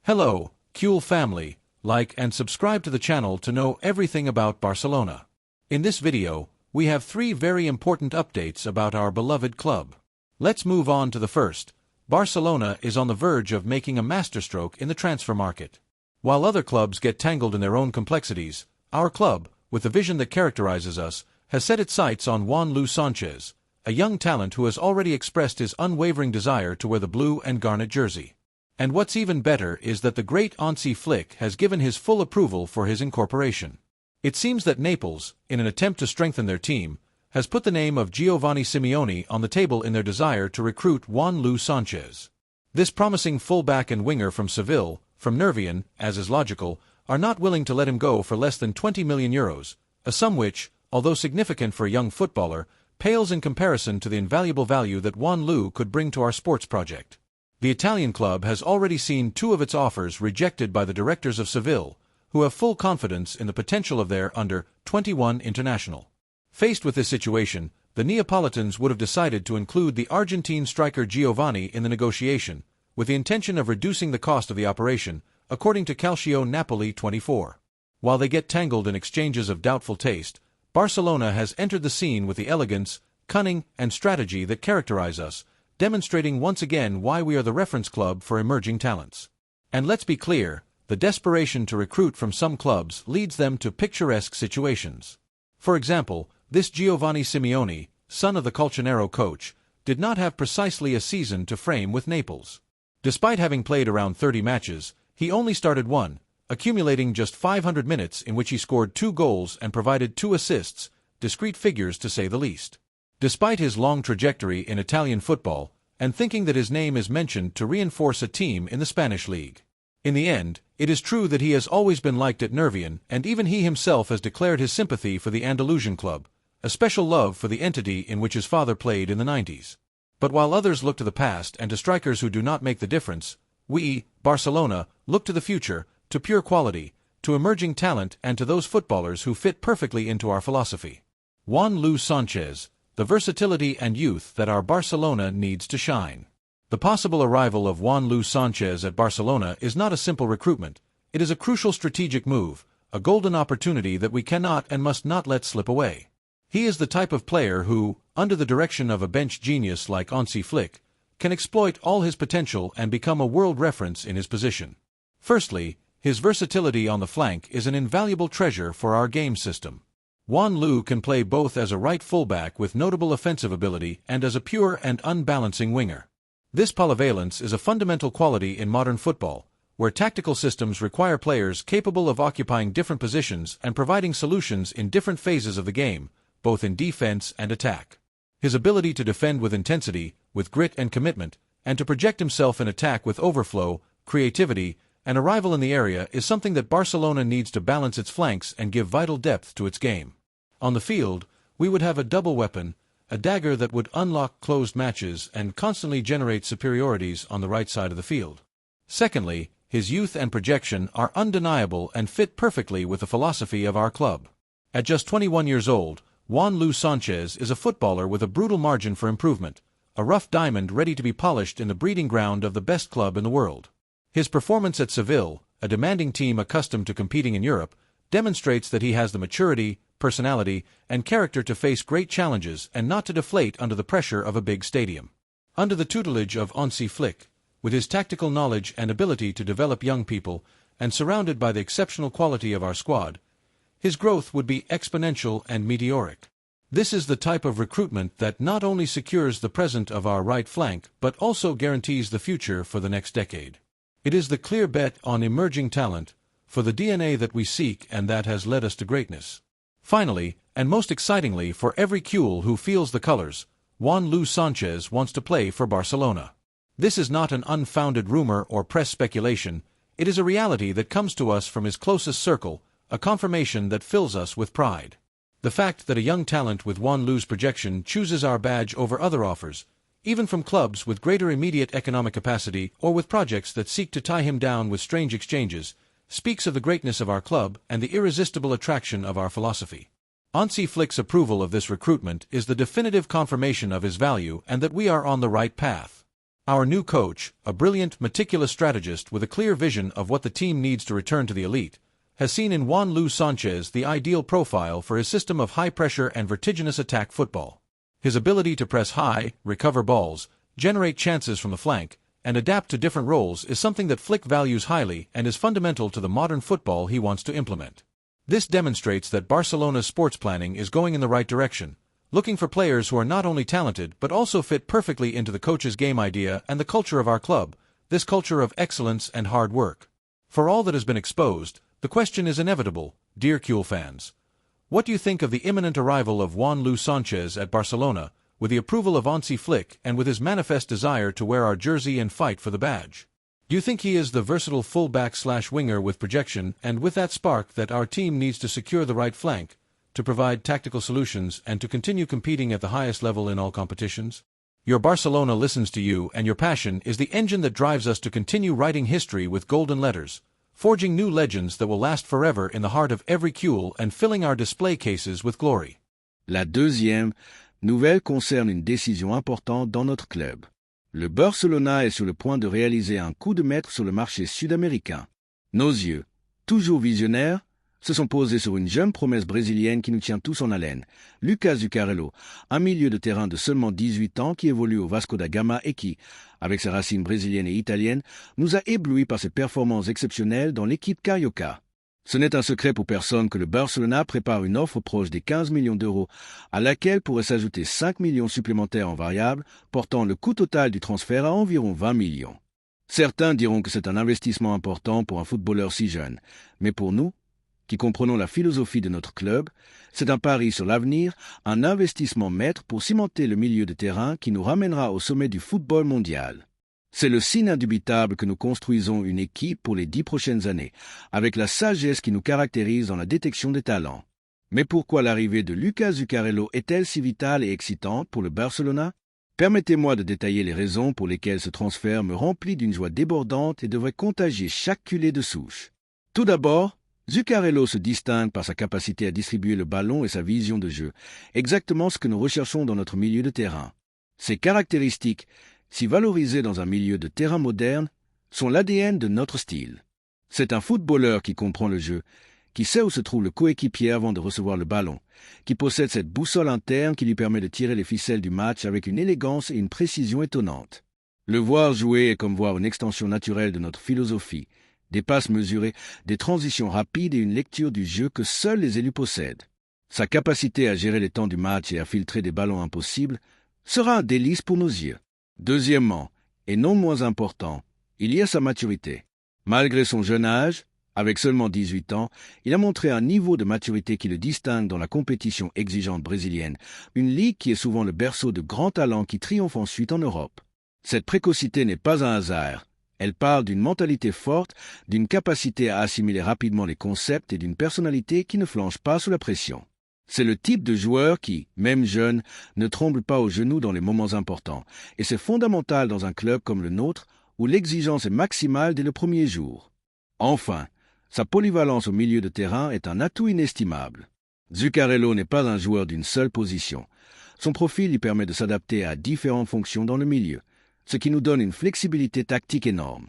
Hello, Cool family, like and subscribe to the channel to know everything about Barcelona. In this video, we have 3 very important updates about our beloved club. Let's move on to the first. Barcelona is on the verge of making a masterstroke in the transfer market. While other clubs get tangled in their own complexities, our club, with the vision that characterizes us, has set its sights on Juan Lu Sanchez, a young talent who has already expressed his unwavering desire to wear the blue and garnet jersey. And what's even better is that the great Hansi Flick has given his full approval for his incorporation. It seems that Naples, in an attempt to strengthen their team, has put the name of Giovanni Simeone on the table in their desire to recruit Juan Lu Sanchez. This promising fullback and winger from Seville, from Nervión, as is logical, are not willing to let him go for less than 20 million euros, a sum which, although significant for a young footballer, pales in comparison to the invaluable value that Juan Lu could bring to our sports project. The Italian club has already seen 2 of its offers rejected by the directors of Seville, who have full confidence in the potential of their under-21 international. Faced with this situation, the Neapolitans would have decided to include the Argentine striker Giovanni in the negotiation, with the intention of reducing the cost of the operation, according to Calcio Napoli 24. While they get tangled in exchanges of doubtful taste, Barcelona has entered the scene with the elegance, cunning, and strategy that characterize us, demonstrating once again why we are the reference club for emerging talents. And let's be clear, the desperation to recruit from some clubs leads them to picturesque situations. For example, this Giovanni Simeone, son of the Colchonero coach, did not have precisely a season to frame with Naples. Despite having played around 30 matches, he only started 1, accumulating just 500 minutes in which he scored 2 goals and provided 2 assists, discrete figures to say the least. Despite his long trajectory in Italian football, and thinking that his name is mentioned to reinforce a team in the Spanish league. In the end, it is true that he has always been liked at Nervión, and even he himself has declared his sympathy for the Andalusian club, a special love for the entity in which his father played in the 90s. But while others look to the past and to strikers who do not make the difference, we, Barcelona, look to the future, to pure quality, to emerging talent and to those footballers who fit perfectly into our philosophy. Juan Lu Sanchez, the versatility and youth that our Barcelona needs to shine. The possible arrival of Juan Lu Sanchez at Barcelona is not a simple recruitment, it is a crucial strategic move, a golden opportunity that we cannot and must not let slip away. He is the type of player who, under the direction of a bench genius like Hansi Flick, can exploit all his potential and become a world reference in his position. Firstly, his versatility on the flank is an invaluable treasure for our game system. Juan Lu can play both as a right fullback with notable offensive ability and as a pure and unbalancing winger. This polyvalence is a fundamental quality in modern football, where tactical systems require players capable of occupying different positions and providing solutions in different phases of the game, both in defense and attack. His ability to defend with intensity, with grit and commitment, and to project himself in attack with overflow, creativity, and arrival in the area is something that Barcelona needs to balance its flanks and give vital depth to its game. On the field, we would have a double weapon, a dagger that would unlock closed matches and constantly generate superiorities on the right side of the field. Secondly, his youth and projection are undeniable and fit perfectly with the philosophy of our club. At just 21 years old, Juan Lu Sanchez is a footballer with a brutal margin for improvement, a rough diamond ready to be polished in the breeding ground of the best club in the world. His performance at Seville, a demanding team accustomed to competing in Europe, demonstrates that he has the maturity, personality, and character to face great challenges and not to deflate under the pressure of a big stadium. Under the tutelage of Hansi Flick, with his tactical knowledge and ability to develop young people, and surrounded by the exceptional quality of our squad, his growth would be exponential and meteoric. This is the type of recruitment that not only secures the present of our right flank but also guarantees the future for the next decade. It is the clear bet on emerging talent, for the DNA that we seek and that has led us to greatness. Finally, and most excitingly for every Cule who feels the colors, Juan Lu Sanchez wants to play for Barcelona. This is not an unfounded rumor or press speculation, it is a reality that comes to us from his closest circle, a confirmation that fills us with pride. The fact that a young talent with Juan Lu's projection chooses our badge over other offers, even from clubs with greater immediate economic capacity or with projects that seek to tie him down with strange exchanges, speaks of the greatness of our club and the irresistible attraction of our philosophy. Hansi Flick's approval of this recruitment is the definitive confirmation of his value and that we are on the right path. Our new coach, a brilliant, meticulous strategist with a clear vision of what the team needs to return to the elite, has seen in Juan Lu Sanchez the ideal profile for his system of high-pressure and vertiginous attack football. His ability to press high, recover balls, generate chances from the flank, and adapt to different roles is something that Flick values highly and is fundamental to the modern football he wants to implement. This demonstrates that Barcelona's sports planning is going in the right direction, looking for players who are not only talented but also fit perfectly into the coach's game idea and the culture of our club, this culture of excellence and hard work. For all that has been exposed, the question is inevitable, dear Cule fans. What do you think of the imminent arrival of Juan Lu Sanchez at Barcelona, with the approval of Hansi Flick and with his manifest desire to wear our jersey and fight for the badge? Do you think he is the versatile full-back/winger with projection and with that spark that our team needs to secure the right flank, to provide tactical solutions and to continue competing at the highest level in all competitions? Your Barcelona listens to you, and your passion is the engine that drives us to continue writing history with golden letters, forging new legends that will last forever in the heart of every Cule and filling our display cases with glory. La deuxième nouvelle concerne une décision importante dans notre club. Le Barcelona est sur le point de réaliser un coup de maître sur le marché sud-américain. Nos yeux, toujours visionnaires, se sont posés sur une jeune promesse brésilienne qui nous tient tous en haleine, Lucas Zuccarello, un milieu de terrain de seulement 18 ans qui évolue au Vasco da Gama et qui, avec ses racines brésiliennes et italiennes, nous a éblouis par ses performances exceptionnelles dans l'équipe carioca. Ce n'est un secret pour personne que le Barcelona prépare une offre proche des 15 millions d'euros, à laquelle pourraient s'ajouter 5 millions supplémentaires en variables, portant le coût total du transfert à environ 20 millions. Certains diront que c'est un investissement important pour un footballeur si jeune, mais pour nous, qui comprenons la philosophie de notre club, c'est un pari sur l'avenir, un investissement maître pour cimenter le milieu de terrain qui nous ramènera au sommet du football mondial. C'est le signe indubitable que nous construisons une équipe pour les 10 prochaines années, avec la sagesse qui nous caractérise dans la détection des talents. Mais pourquoi l'arrivée de Lucas Zuccarello est-elle si vitale et excitante pour le Barcelona? Permettez-moi de détailler les raisons pour lesquelles ce transfert me remplit d'une joie débordante et devrait contagier chaque culé de souche. Tout d'abord, Zuccarello se distingue par sa capacité à distribuer le ballon et sa vision de jeu, exactement ce que nous recherchons dans notre milieu de terrain. Ces caractéristiques, si valorisées dans un milieu de terrain moderne, sont l'ADN de notre style. C'est un footballeur qui comprend le jeu, qui sait où se trouve le coéquipier avant de recevoir le ballon, qui possède cette boussole interne qui lui permet de tirer les ficelles du match avec une élégance et une précision étonnantes. Le voir jouer est comme voir une extension naturelle de notre philosophie, des passes mesurées, des transitions rapides et une lecture du jeu que seuls les élus possèdent. Sa capacité à gérer les temps du match et à filtrer des ballons impossibles sera un délice pour nos yeux. Deuxièmement, et non moins important, il y a sa maturité. Malgré son jeune âge, avec seulement 18 ans, il a montré un niveau de maturité qui le distingue dans la compétition exigeante brésilienne, une ligue qui est souvent le berceau de grands talents qui triomphent ensuite en Europe. Cette précocité n'est pas un hasard. Elle parle d'une mentalité forte, d'une capacité à assimiler rapidement les concepts et d'une personnalité qui ne flanche pas sous la pression. C'est le type de joueur qui, même jeune, ne tremble pas aux genoux dans les moments importants, et c'est fondamental dans un club comme le nôtre, où l'exigence est maximale dès le premier jour. Enfin, sa polyvalence au milieu de terrain est un atout inestimable. Zuccarello n'est pas un joueur d'une seule position. Son profil lui permet de s'adapter à différentes fonctions dans le milieu, ce qui nous donne une flexibilité tactique énorme.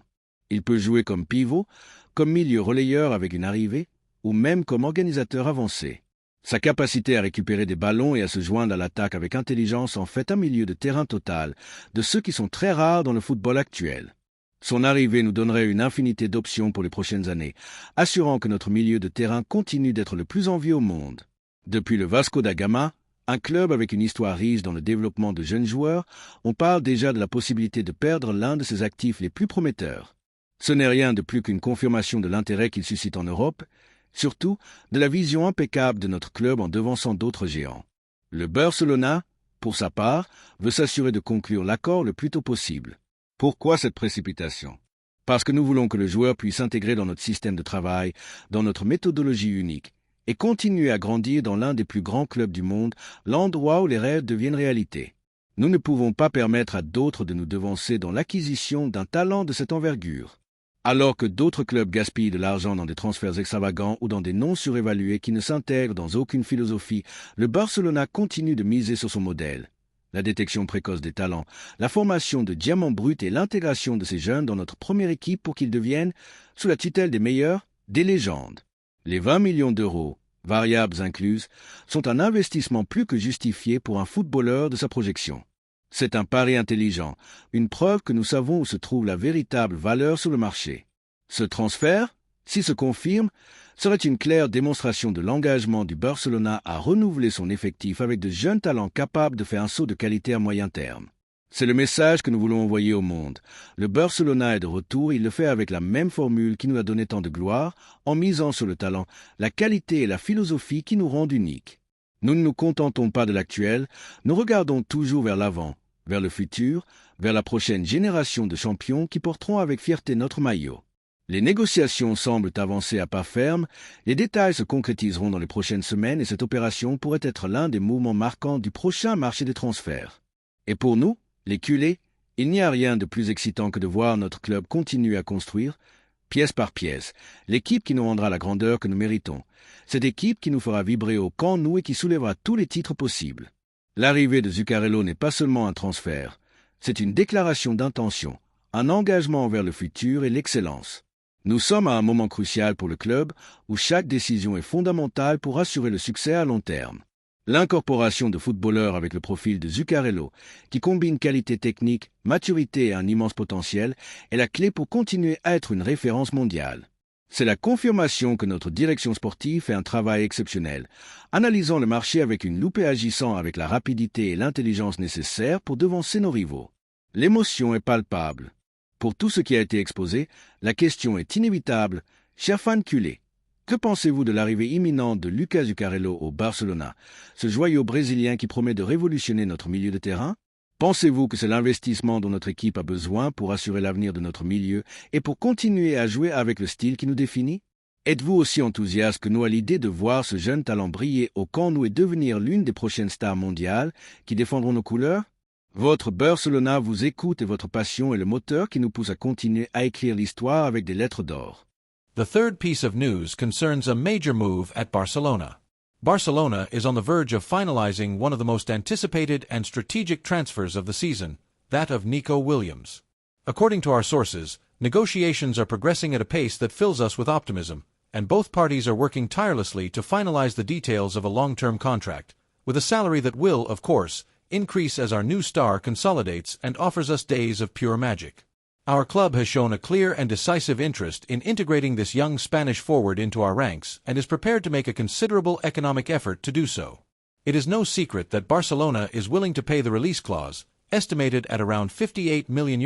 Il peut jouer comme pivot, comme milieu relayeur avec une arrivée, ou même comme organisateur avancé. Sa capacité à récupérer des ballons et à se joindre à l'attaque avec intelligence en fait un milieu de terrain total, de ceux qui sont très rares dans le football actuel. Son arrivée nous donnerait une infinité d'options pour les prochaines années, assurant que notre milieu de terrain continue d'être le plus envié au monde. Depuis le Vasco da Gama, un club avec une histoire riche dans le développement de jeunes joueurs, on parle déjà de la possibilité de perdre l'un de ses actifs les plus prometteurs. Ce n'est rien de plus qu'une confirmation de l'intérêt qu'il suscite en Europe, surtout de la vision impeccable de notre club en devançant d'autres géants. Le Barcelona, pour sa part, veut s'assurer de conclure l'accord le plus tôt possible. Pourquoi cette précipitation? Parce que nous voulons que le joueur puisse s'intégrer dans notre système de travail, dans notre méthodologie unique, et continuer à grandir dans l'un des plus grands clubs du monde, l'endroit où les rêves deviennent réalité. Nous ne pouvons pas permettre à d'autres de nous devancer dans l'acquisition d'un talent de cette envergure. Alors que d'autres clubs gaspillent de l'argent dans des transferts extravagants ou dans des noms surévalués qui ne s'intègrent dans aucune philosophie, le Barcelona continue de miser sur son modèle. la détection précoce des talents, la formation de diamants bruts et l'intégration de ces jeunes dans notre première équipe pour qu'ils deviennent, sous la tutelle des meilleurs, des légendes. Les 20 millions d'euros, variables incluses, sont un investissement plus que justifié pour un footballeur de sa projection. C'est un pari intelligent, une preuve que nous savons où se trouve la véritable valeur sur le marché. Ce transfert, s'il se confirme, serait une claire démonstration de l'engagement du Barcelona à renouveler son effectif avec de jeunes talents capables de faire un saut de qualité à moyen terme. C'est le message que nous voulons envoyer au monde. Le Barcelona est de retour, il le fait avec la même formule qui nous a donné tant de gloire, en misant sur le talent, la qualité et la philosophie qui nous rendent uniques. Nous ne nous contentons pas de l'actuel, nous regardons toujours vers l'avant, vers le futur, vers la prochaine génération de champions qui porteront avec fierté notre maillot. Les négociations semblent avancer à pas ferme, les détails se concrétiseront dans les prochaines semaines et cette opération pourrait être l'un des mouvements marquants du prochain marché des transferts. Et pour nous, les culés, il n'y a rien de plus excitant que de voir notre club continuer à construire, pièce par pièce, l'équipe qui nous rendra la grandeur que nous méritons. Cette équipe qui nous fera vibrer au camp nous et qui soulèvera tous les titres possibles. L'arrivée de Zuccarello n'est pas seulement un transfert, c'est une déclaration d'intention, un engagement envers le futur et l'excellence. Nous sommes à un moment crucial pour le club où chaque décision est fondamentale pour assurer le succès à long terme. L'incorporation de footballeurs avec le profil de Zuccarello, qui combine qualité technique, maturité et un immense potentiel, est la clé pour continuer à être une référence mondiale. C'est la confirmation que notre direction sportive fait un travail exceptionnel, analysant le marché avec une loupe et agissant avec la rapidité et l'intelligence nécessaires pour devancer nos rivaux. L'émotion est palpable. Pour tout ce qui a été exposé, la question est inévitable. Chers fans culés, que pensez-vous de l'arrivée imminente de Lucas Zuccarello au Barcelona, ce joyau brésilien qui promet de révolutionner notre milieu de terrain? Pensez-vous que c'est l'investissement dont notre équipe a besoin pour assurer l'avenir de notre milieu et pour continuer à jouer avec le style qui nous définit? Êtes-vous aussi enthousiaste que nous à l'idée de voir ce jeune talent briller au camp nous et devenir l'une des prochaines stars mondiales qui défendront nos couleurs? Votre Barcelona vous écoute et votre passion est le moteur qui nous pousse à continuer à écrire l'histoire avec des lettres d'or. The third piece of news concerns a major move at Barcelona. Barcelona is on the verge of finalizing one of the most anticipated and strategic transfers of the season, that of Nico Williams. According to our sources, negotiations are progressing at a pace that fills us with optimism, and both parties are working tirelessly to finalize the details of a long-term contract, with a salary that will, of course, increase as our new star consolidates and offers us days of pure magic. Our club has shown a clear and decisive interest in integrating this young Spanish forward into our ranks and is prepared to make a considerable economic effort to do so. It is no secret that Barcelona is willing to pay the release clause, estimated at around €58 million,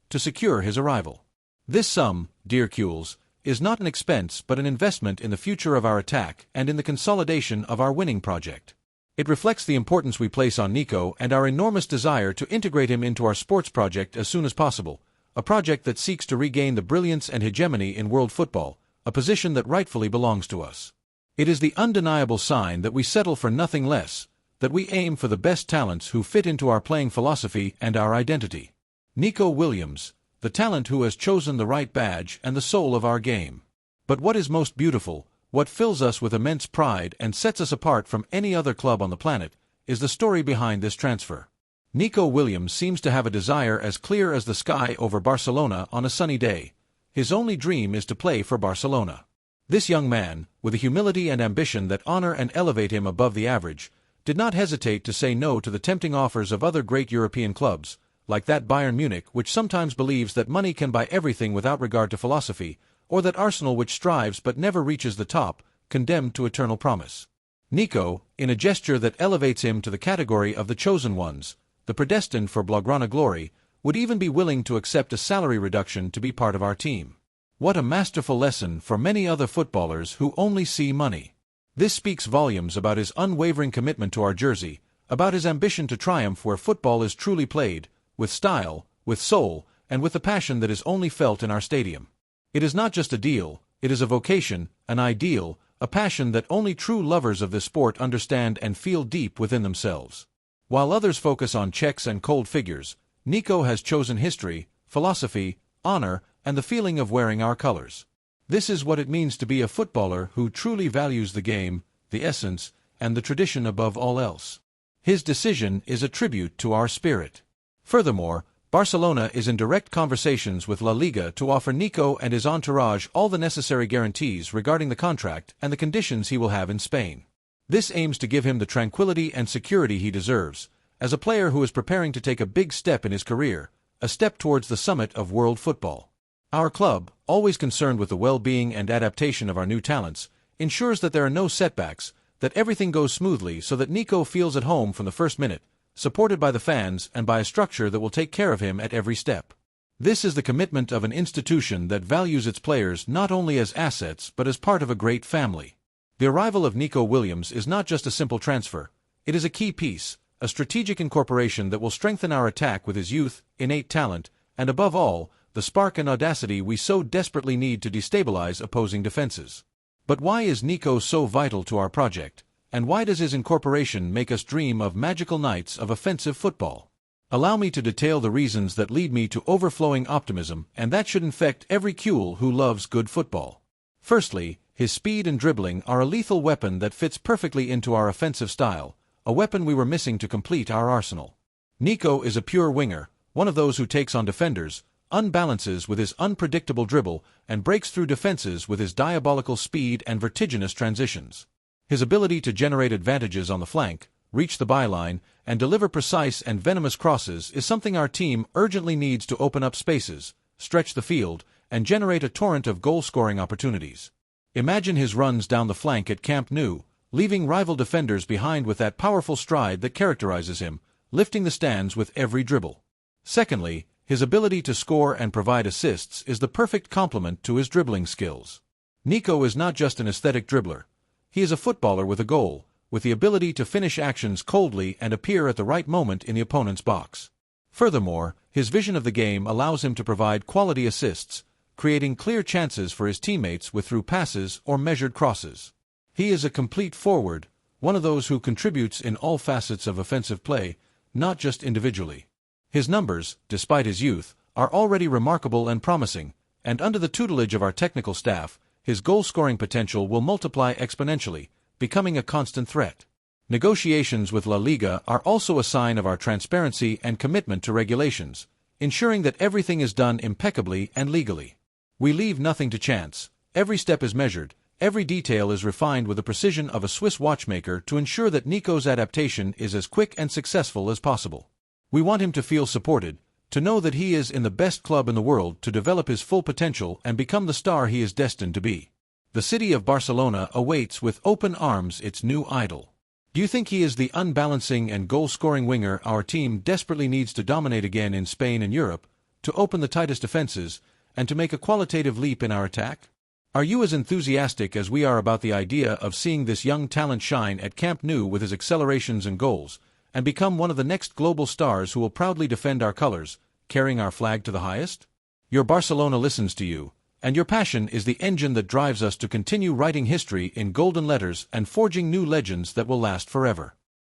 to secure his arrival. This sum, dear Cules, is not an expense but an investment in the future of our attack and in the consolidation of our winning project. It reflects the importance we place on Nico and our enormous desire to integrate him into our sports project as soon as possible, a project that seeks to regain the brilliance and hegemony in world football, a position that rightfully belongs to us. It is the undeniable sign that we settle for nothing less, that we aim for the best talents who fit into our playing philosophy and our identity. Nico Williams, the talent who has chosen the right badge and the soul of our game. But what is most beautiful, what fills us with immense pride and sets us apart from any other club on the planet, is the story behind this transfer. Nico Williams seems to have a desire as clear as the sky over Barcelona on a sunny day. His only dream is to play for Barcelona. This young man, with a humility and ambition that honor and elevate him above the average, did not hesitate to say no to the tempting offers of other great European clubs, like that Bayern Munich which sometimes believes that money can buy everything without regard to philosophy, or that Arsenal which strives but never reaches the top, condemned to eternal promise. Nico, in a gesture that elevates him to the category of the chosen ones, the predestined for Blaugrana glory, would even be willing to accept a salary reduction to be part of our team. What a masterful lesson for many other footballers who only see money. This speaks volumes about his unwavering commitment to our jersey, about his ambition to triumph where football is truly played, with style, with soul, and with the passion that is only felt in our stadium. It is not just a deal, it is a vocation, an ideal, a passion that only true lovers of this sport understand and feel deep within themselves. While others focus on checks and cold figures, Nico has chosen history, philosophy, honor, and the feeling of wearing our colors. This is what it means to be a footballer who truly values the game, the essence, and the tradition above all else. His decision is a tribute to our spirit. Furthermore, Barcelona is in direct conversations with La Liga to offer Nico and his entourage all the necessary guarantees regarding the contract and the conditions he will have in Spain. This aims to give him the tranquility and security he deserves, as a player who is preparing to take a big step in his career, a step towards the summit of world football. Our club, always concerned with the well-being and adaptation of our new talents, ensures that there are no setbacks, that everything goes smoothly so that Nico feels at home from the first minute, supported by the fans and by a structure that will take care of him at every step. This is the commitment of an institution that values its players not only as assets but as part of a great family. The arrival of Nico Williams is not just a simple transfer, it is a key piece, a strategic incorporation that will strengthen our attack with his youth, innate talent, and above all, the spark and audacity we so desperately need to destabilize opposing defenses. But why is Nico so vital to our project, and why does his incorporation make us dream of magical nights of offensive football? Allow me to detail the reasons that lead me to overflowing optimism, and that should infect every Cule who loves good football. Firstly, his speed and dribbling are a lethal weapon that fits perfectly into our offensive style, a weapon we were missing to complete our arsenal. Nico is a pure winger, one of those who takes on defenders, unbalances with his unpredictable dribble, and breaks through defenses with his diabolical speed and vertiginous transitions. His ability to generate advantages on the flank, reach the byline, and deliver precise and venomous crosses is something our team urgently needs to open up spaces, stretch the field, and generate a torrent of goal-scoring opportunities. Imagine his runs down the flank at Camp Nou, leaving rival defenders behind with that powerful stride that characterizes him, lifting the stands with every dribble. Secondly, his ability to score and provide assists is the perfect complement to his dribbling skills. Nico is not just an aesthetic dribbler. He is a footballer with a goal, with the ability to finish actions coldly and appear at the right moment in the opponent's box. Furthermore, his vision of the game allows him to provide quality assists, creating clear chances for his teammates with through passes or measured crosses. He is a complete forward, one of those who contributes in all facets of offensive play, not just individually. His numbers, despite his youth, are already remarkable and promising, and under the tutelage of our technical staff, his goal-scoring potential will multiply exponentially, becoming a constant threat. Negotiations with La Liga are also a sign of our transparency and commitment to regulations, ensuring that everything is done impeccably and legally. We leave nothing to chance. Every step is measured, every detail is refined with the precision of a Swiss watchmaker to ensure that Nico's adaptation is as quick and successful as possible. We want him to feel supported, to know that he is in the best club in the world to develop his full potential and become the star he is destined to be. The city of Barcelona awaits with open arms its new idol. Do you think he is the unbalancing and goal-scoring winger our team desperately needs to dominate again in Spain and Europe, to open the tightest defenses, and to make a qualitative leap in our attack? Are you as enthusiastic as we are about the idea of seeing this young talent shine at Camp Nou with his accelerations and goals, and become one of the next global stars who will proudly defend our colors, carrying our flag to the highest? Your Barcelona listens to you, and your passion is the engine that drives us to continue writing history in golden letters and forging new legends that will last forever.